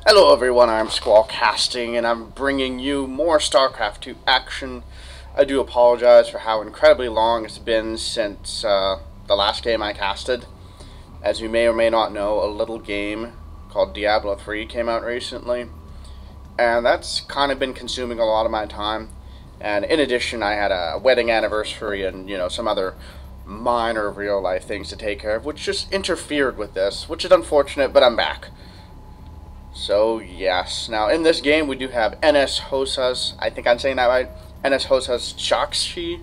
Hello everyone, I'm Squallcasting, and I'm bringing you more StarCraft 2 action. I do apologize for how incredibly long it's been since the last game I casted. As you may or may not know, a little game called Diablo 3 came out recently, and that's kind of been consuming a lot of my time. And in addition, I had a wedding anniversary and, some other minor real-life things to take care of, which just interfered with this, which is unfortunate, but I'm back. So, yes. Now, in this game, we do have NS Hosas, I think I'm saying that right, NS Hosas Jakshi,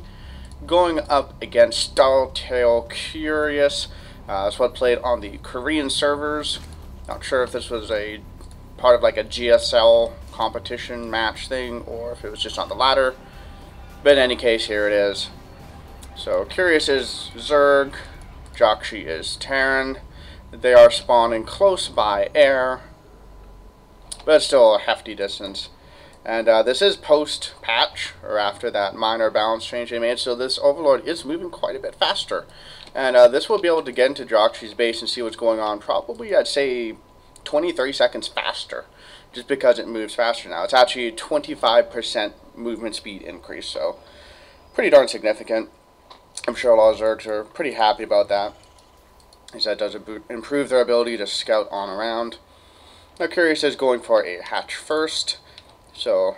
going up against Startail Curious. That's what played on the Korean servers. Not sure if this was a part of like a GSL competition match thing, or if it was just on the ladder. But in any case, here it is. So, Curious is Zerg, Jakshi is Terran. They are spawning close by air, but it's still a hefty distance. And this is post-patch, or after that minor balance change they made, so this Overlord is moving quite a bit faster. And this will be able to get into Jakshi's base and see what's going on, probably, I'd say, 20-30 seconds faster, just because it moves faster now. It's actually a 25% movement speed increase, so pretty darn significant. I'm sure a lot of Zergs are pretty happy about that, as that does improve their ability to scout on around. Now, Curious is going for a hatch first, so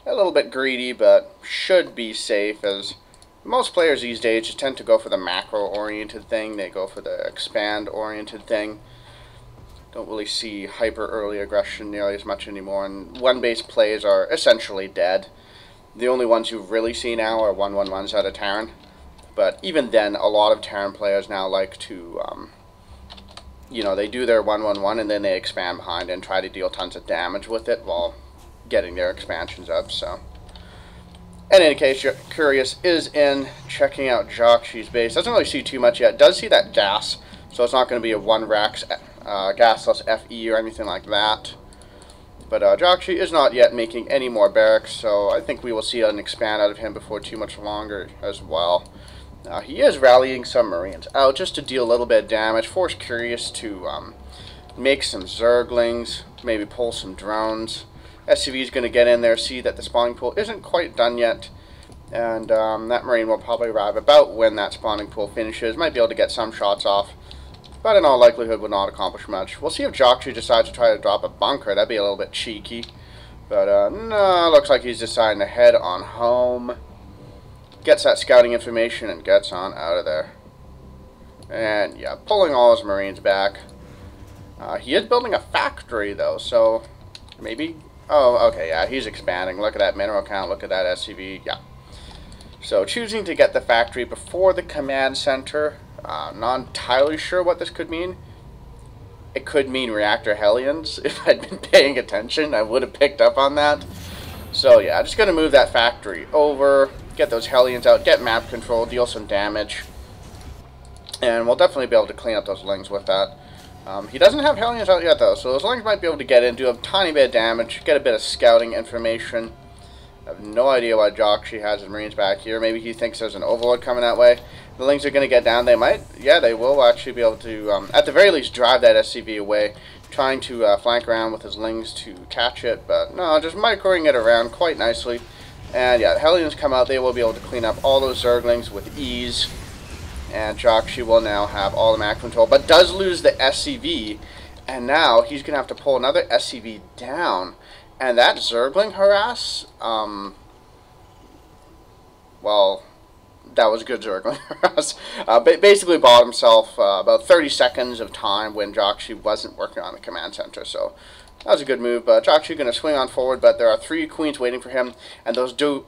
a little bit greedy, but should be safe, as most players these days just tend to go for the macro-oriented thing. They go for the expand-oriented thing. Don't really see hyper-early aggression nearly as much anymore, and one-base plays are essentially dead. The only ones you really see now are 1-1-1s out of Terran, but even then, a lot of Terran players now like to they do their 1-1-1 and then they expand behind and try to deal tons of damage with it while getting their expansions up. So, in any case, Curious is in, checking out Jakshi's base. Doesn't really see too much yet. Does see that gas, so it's not going to be a 1-Rax gasless FE or anything like that. But Jakshi is not yet making any more barracks, so I think we will see an expand out of him before too much longer as well. He is rallying some Marines out just to deal a little bit of damage, force Curious to make some Zerglings, maybe pull some drones. SCV is going to get in there, see that the spawning pool isn't quite done yet, and that Marine will probably arrive about when that spawning pool finishes. Might be able to get some shots off, but in all likelihood would not accomplish much. We'll see if Jakshi decides to try to drop a bunker. That'd be a little bit cheeky, but no, looks like he's deciding to head on home. Gets that scouting information and gets on out of there. And yeah, pulling all his Marines back. He is building a factory though, so maybe. Oh, okay, yeah, he's expanding. Look at that mineral count. Look at that SCV. Yeah. So choosing to get the factory before the command center. Not entirely sure what this could mean. It could mean reactor Hellions. If I'd been paying attention, I would have picked up on that. So yeah, just gonna move that factory over. Get those Hellions out, get map control, deal some damage, and we'll definitely be able to clean up those Lings with that. He doesn't have Hellions out yet though, so those Lings might be able to get in, do a tiny bit of damage, get a bit of scouting information. I have no idea why Jakshi has his Marines back here. Maybe he thinks there's an Overlord coming that way. The Lings are going to get down. They might, yeah, they will actually be able to, at the very least, drive that SCV away, trying to flank around with his Lings to catch it, but no, just microing it around quite nicely. And yeah, the Hellions come out, they will be able to clean up all those Zerglings with ease. And Jakshi will now have all the map control, but does lose the SCV. And now he's going to have to pull another SCV down. And that Zergling harass, well, that was good Zergling harass. Basically bought himself about 30 seconds of time when Jakshi wasn't working on the command center, so that was a good move. But Jakshi going to swing on forward, but there are 3 Queens waiting for him, and those do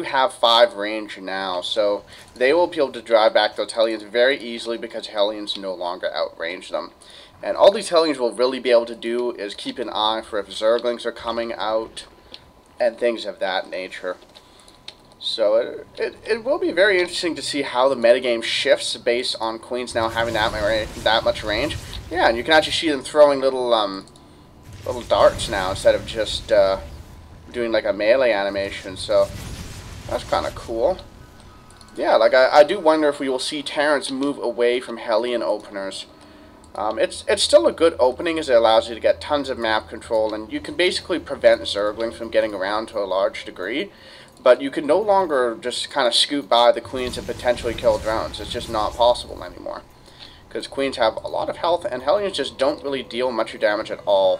have 5 range now, so they will be able to drive back those Hellions very easily because Hellions no longer outrange them. And all these Hellions will really be able to do is keep an eye for if Zerglings are coming out and things of that nature. So it will be very interesting to see how the metagame shifts based on Queens now having that much range. Yeah, and you can actually see them throwing little darts now instead of just doing like a melee animation, so that's kind of cool. Yeah, like I do wonder if we will see Terrans move away from Hellion openers. It's still a good opening as it allows you to get tons of map control, and you can basically prevent Zerglings from getting around to a large degree. But you can no longer just kind of scoot by the queens and potentially kill drones. It's just not possible anymore. Because queens have a lot of health, and Hellions just don't really deal much damage at all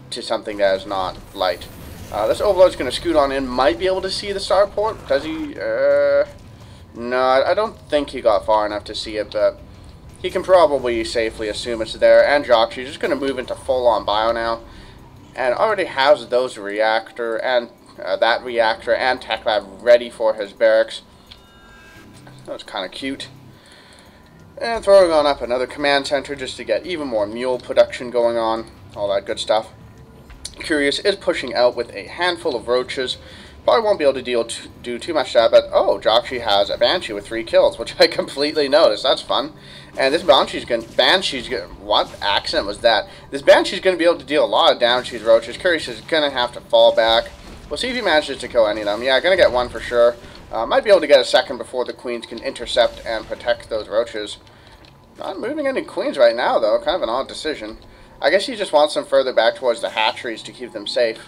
to something that is not light. This Overlord's going to scoot on in, might be able to see the starport. Does he? No, I don't think he got far enough to see it, but he can probably safely assume it's there. And Jokshi's just going to move into full-on bio now, and already has those reactor and that reactor and tech lab ready for his barracks. That was kind of cute. And throwing on up another command center just to get even more mule production going on, all that good stuff. Curious is pushing out with a handful of roaches. Probably won't be able to do too much to that, but oh, Jokshi has a Banshee with 3 kills, which I completely noticed. That's fun. And this Banshee's gonna, what accent was that? This Banshee's gonna be able to deal a lot of damage to these roaches. Curious is gonna have to fall back. We'll see if he manages to kill any of them. Yeah, gonna get one for sure. Might be able to get a second before the queens can intercept and protect those roaches. Not moving any queens right now, though. Kind of an odd decision. I guess he just wants them further back towards the hatcheries to keep them safe.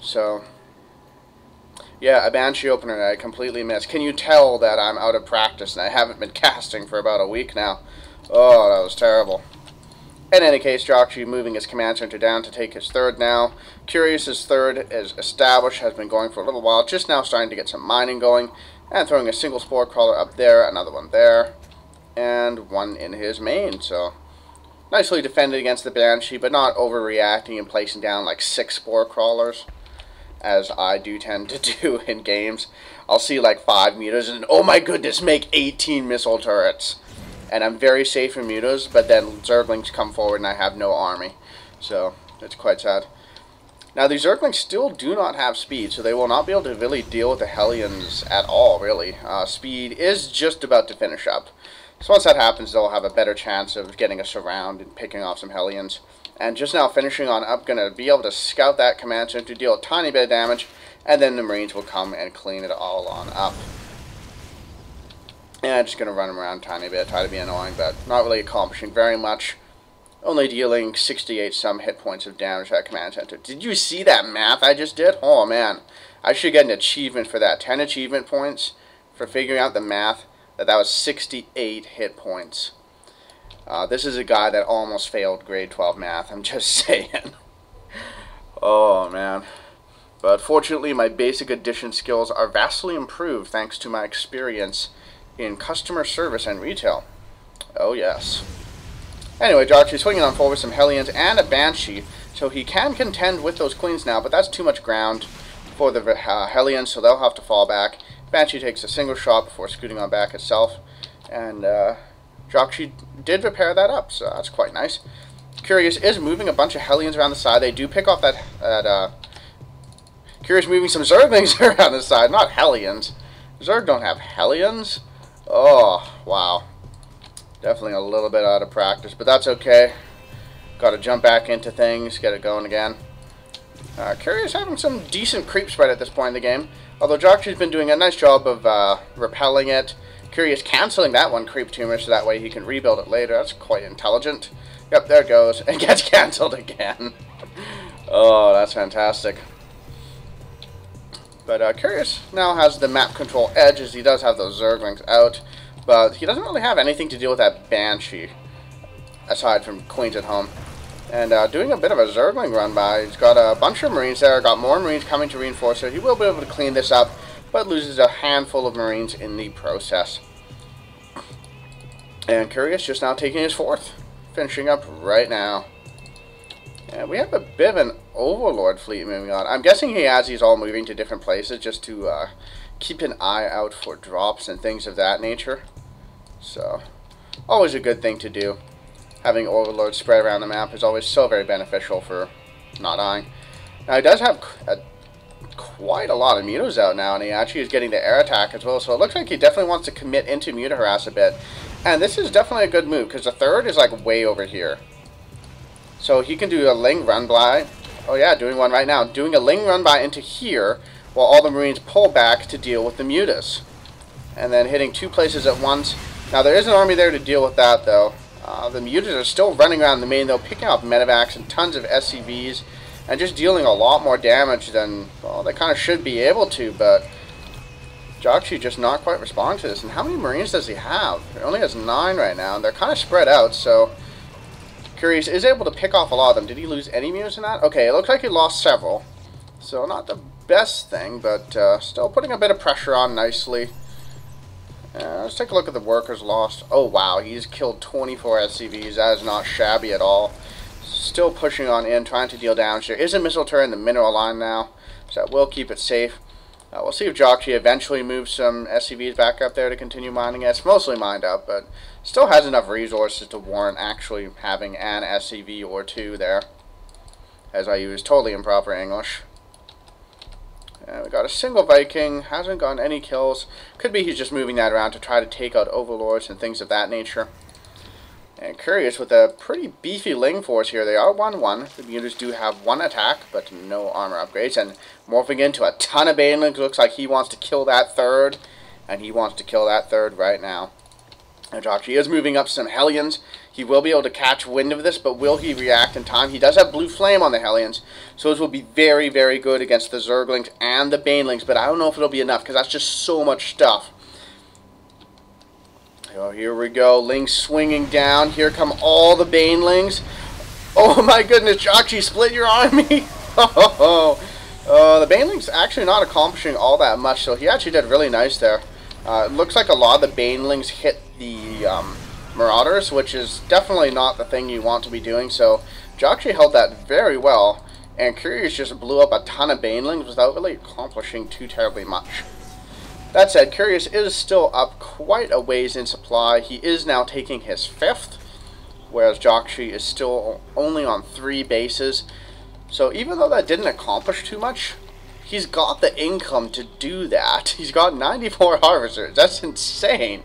So, yeah, a Banshee opener that I completely missed. Can you tell that I'm out of practice and I haven't been casting for about a week now? Oh, that was terrible. In any case, Jokshi moving his command center down to take his third now. Curious's third is established, has been going for a little while, just now starting to get some mining going, and throwing a single spore crawler up there, another one there, and one in his main, so nicely defended against the Banshee, but not overreacting and placing down like 6 spore crawlers, as I do tend to do in games. I'll see like 5 mutas and, oh my goodness, make 18 missile turrets. And I'm very safe in mutas, but then Zerglings come forward and I have no army. So, it's quite sad. Now, these Zerglings still do not have speed, so they will not be able to really deal with the Hellions at all, really. Speed is just about to finish up. So once that happens, they'll have a better chance of getting us around and picking off some Hellions. And just now finishing on up, going to be able to scout that command center to deal a tiny bit of damage, and then the Marines will come and clean it all on up. Yeah, just going to run them around a tiny bit, try to be annoying, but not really accomplishing very much. Only dealing 68 some hit points of damage to that command center. Did you see that math I just did? Oh man, I should get an achievement for that. 10 achievement points for figuring out the math. That was 68 hit points. This is a guy that almost failed grade 12 math, I'm just saying. Oh man. But fortunately my basic addition skills are vastly improved thanks to my experience in customer service and retail. Oh yes. Anyway, Jokshi's swinging on forward with some Hellions and a Banshee, so he can contend with those queens now, but that's too much ground for the Hellions, so they'll have to fall back. Banshee takes a single shot before scooting on back itself, and Jokshi did repair that up, so that's quite nice. Curious is moving a bunch of Hellions around the side. They do pick off that Curious moving some Zerglings around the side, not Hellions. Zerg don't have Hellions? Oh, wow. Definitely a little bit out of practice, but that's okay. Got to jump back into things, get it going again. Curious having some decent creep spread at this point in the game. Although Jokshi's been doing a nice job of repelling it. Curious canceling that one creep tumor so that way he can rebuild it later. That's quite intelligent. Yep, there it goes. And gets cancelled again. Oh, that's fantastic. But Curious now has the map control edge as he does have those Zerglings out. But he doesn't really have anything to deal with that Banshee, aside from Queens at home. And doing a bit of a Zergling run by. He's got a bunch of Marines there, got more Marines coming to reinforce it. He will be able to clean this up, but loses a handful of Marines in the process. And Curious just now taking his 4th, finishing up right now. And we have a bit of an Overlord fleet moving on. I'm guessing he has these all moving to different places just to keep an eye out for drops and things of that nature. So, always a good thing to do. Having Overlords spread around the map is always so very beneficial for not dying. Now, he does have quite a lot of mutas out now, and he actually is getting the air attack as well, so it looks like he definitely wants to commit into muta harass a bit. And this is definitely a good move, because the third is like way over here. So he can do a Ling run by. Oh yeah, doing one right now. Doing a Ling run by into here, while all the Marines pull back to deal with the mutas. And then hitting 2 places at once. Now there is an army there to deal with that, though. The mutants are still running around the main, though, picking up medevacs and tons of SCVs, and just dealing a lot more damage than, well, they kind of should be able to, but Joxy just not quite responding to this. And how many Marines does he have? He only has 9 right now, and they're kind of spread out, so Curious is able to pick off a lot of them. Did he lose any mutants in that? Okay, it looks like he lost several, so not the best thing, but still putting a bit of pressure on nicely. Let's take a look at the workers lost. Oh wow, he's killed 24 SCVs. That is not shabby at all. Still pushing on in, trying to deal damage. There is a missile turret in the mineral line now, so that will keep it safe. We'll see if Joxy eventually moves some SCVs back up there to continue mining it. It's mostly mined up, but still has enough resources to warrant actually having an SCV or 2 there. As I use totally improper English. And we got a single Viking, hasn't gotten any kills. Could be he's just moving that around to try to take out overlords and things of that nature. And Curious with a pretty beefy Ling force here. They are 1-1. The mutants do have 1 attack, but no armor upgrades. And morphing into a ton of banelings. Looks like he wants to kill that 3rd. And he wants to kill that 3rd right now. And Joxy is moving up some Hellions. He will be able to catch wind of this, but will he react in time? He does have Blue Flame on the Hellions, so this will be very, very good against the Zerglings and the Banelings, but I don't know if it'll be enough, because that's just so much stuff. Oh, here we go. Ling swinging down. Here come all the Banelings. Oh my goodness, Joxy, split your army! The Banelings actually not accomplishing all that much, so he actually did really nice there. It looks like a lot of the Banelings hit the Marauders, which is definitely not the thing you want to be doing, so Joxy held that very well, and Curious just blew up a ton of Banelings without really accomplishing too terribly much. That said, Curious is still up quite a ways in supply. He is now taking his 5th, whereas Joxy is still only on 3 bases, so even though that didn't accomplish too much, he's got the income to do that. He's got 94 Harvesters. That's insane.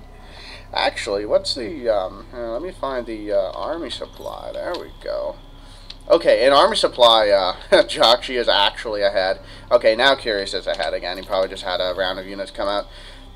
Actually, what's the, let me find the army supply. There we go. Okay, in army supply, Joxy is actually ahead. Okay, now Curious is ahead again. He probably just had a round of units come out.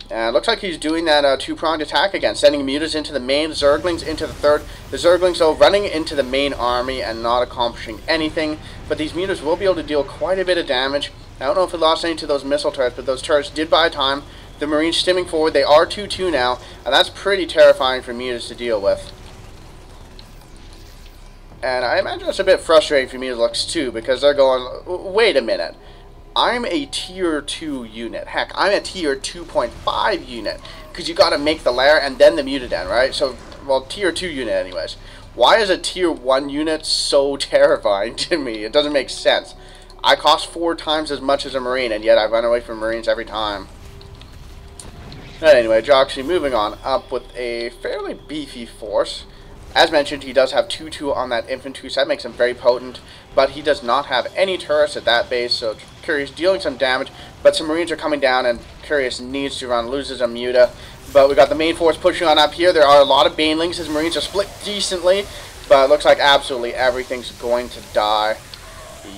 And it looks like he's doing that 2-pronged attack again, sending mutants into the main, Zerglings into the 3rd. The Zerglings, though, running into the main army and not accomplishing anything. But these mutants will be able to deal quite a bit of damage. I don't know if it lost any to those missile turrets, but those turrets did buy time. The Marines stimming forward. They are 2-2 now, and that's pretty terrifying for mutants to deal with. And I imagine it's a bit frustrating for mutants too, because they're going, wait a minute, I'm a tier 2 unit. Heck, I'm a tier 2.5 unit, because you got to make the lair and then the mutaden, right? So, well, tier 2 unit anyways. Why is a tier 1 unit so terrifying to me? It doesn't make sense. I cost 4 times as much as a Marine, and yet I run away from Marines every time. But anyway, Joxy moving on up with a fairly beefy force. As mentioned, he does have 2-2 on that infantry, so that makes him very potent, but he does not have any turrets at that base, so Curious dealing some damage, but some Marines are coming down, and Curious needs to run, loses a Muta. But we got the main force pushing on up here. There are a lot of Banelings. His Marines are split decently, but it looks like absolutely everything's going to die.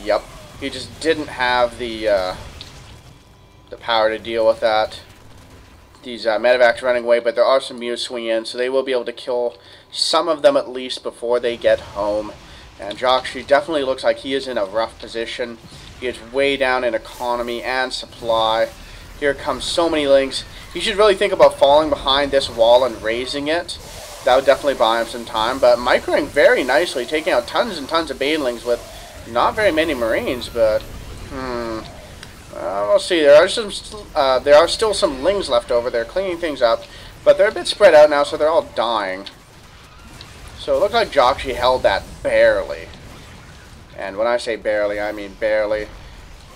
Yep. He just didn't have the power to deal with that. These medevacs running away, but there are some mutants swinging in, so they will be able to kill some of them at least before they get home. And Joxy definitely looks like he is in a rough position. He is way down in economy and supply. Here comes so many Lings. He should really think about falling behind this wall and raising it. That would definitely buy him some time. But microing very nicely, taking out tons and tons of Banelings with not very many Marines, but we'll see. There are still some Lings left over. They're cleaning things up, but they're a bit spread out now, so they're all dying. So it looks like Joxy held that barely. And when I say barely, I mean barely.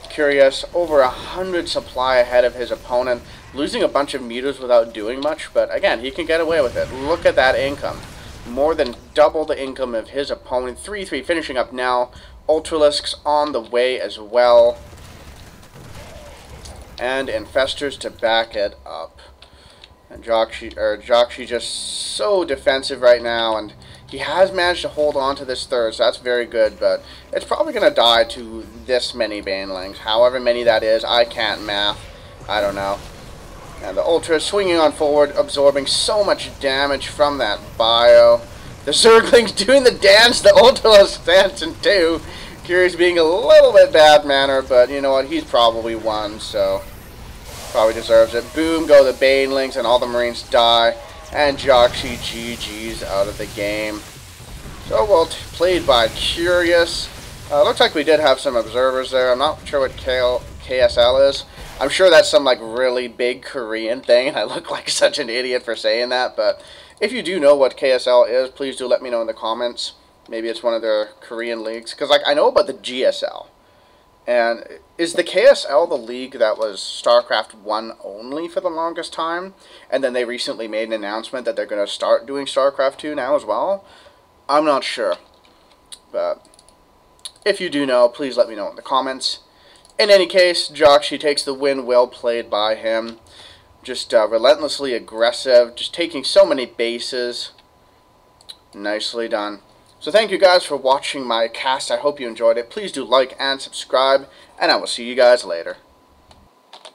Curious, over 100 supply ahead of his opponent, losing a bunch of meters without doing much, but again, he can get away with it. Look at that income. More than double the income of his opponent. 3-3 finishing up now. Ultralisks on the way as well. And Infestors to back it up. And Joxy just so defensive right now, and he has managed to hold on to this 3rd, so that's very good, but it's probably going to die to this many Banelings. However many that is, I can't math. I don't know. And the Ultra swinging on forward, absorbing so much damage from that bio. The Zergling's doing the dance, the Ultima's dancing too. Kiri's being a little bit bad-mannered, but you know what? He's probably won, so probably deserves it. Boom, go the Banelings, and all the Marines die. And Jhoxiu GG's out of the game. So well played by Curious. Looks like we did have some observers there. I'm not sure what KSL is. I'm sure that's some like really big Korean thing, and I look like such an idiot for saying that, but if you do know what KSL is, please do let me know in the comments. Maybe it's one of their Korean leagues, because like I know about the GSL. And is the KSL the league that was StarCraft 1 only for the longest time? And then they recently made an announcement that they're going to start doing StarCraft 2 now as well? I'm not sure. But if you do know, please let me know in the comments. In any case, Jhoxiu takes the win. Well played by him. Just relentlessly aggressive. Just taking so many bases. Nicely done. So thank you guys for watching my cast. I hope you enjoyed it. Please do like and subscribe, and I will see you guys later.